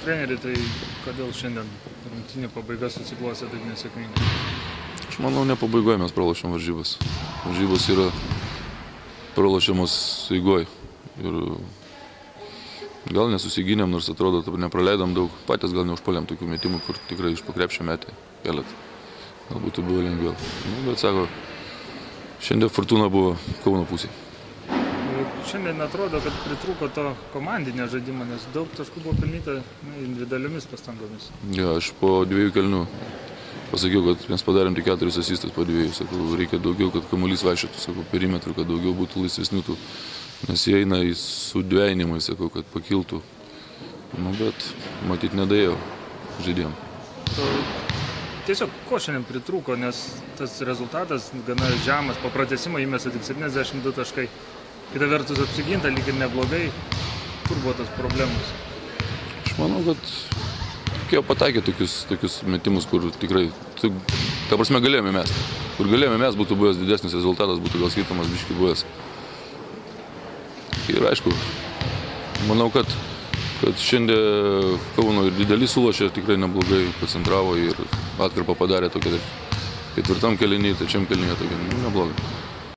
treneri, tai kodėl šiandien rungtynių pabaiga susiklostė taip nesėkmingai? Aš manau, ne pabaigoje mes pralošėm varžybas. Varžybos yra pralošiamos eigoj. Ir gal nesusigynėm, nors atrodo, nepraleidom daug. Patys gal neužpalėm tokių metimų, kur tikrai iš pakrepšio metė keletą. Galbūt buvo lengviau. Bet sako, šiandien fortuna buvo Kauno pusėje. Šiandien atrodo, kad pritrūko to komandinio žaidimo, nes daug taškų buvo pelnyta individualiomis pastangomis. Ja, aš po 2 kėlinių pasakiau, kad mes padarėm tik 4 asistus po 2. Sakau, reikia daugiau, kad kamuolys vaikščiotų, sakau, perimetrų, kad daugiau būtų laisvesnių tų. Nes jie eina į sudvejinimą, sakau, kad pakiltų. Bet matyt nedėjau žaidėjom. Tiesiog ko šiandien pritrūko, nes tas rezultatas gana žemas, po pratęsimo įmėsi tik 72 taškai. Kita vertus apsiginta lyg ir neblogai. Kur buvo tas problemos? Aš manau, kad reikėjo pataikyti tokius metimus, kur tikrai, ta prasme, galėjome mesti. Kur galėjome mesti, būtų buvęs didesnis rezultatas, būtų gal skirtumas biškį buvęs. Ir aišku, manau, kad šiandien Kauno ir didelį sulošė, tikrai neblogai koncentravo ir atkarpą padarė tokia 4. kėlinyje, 3. kėlinyje tokia neblogai.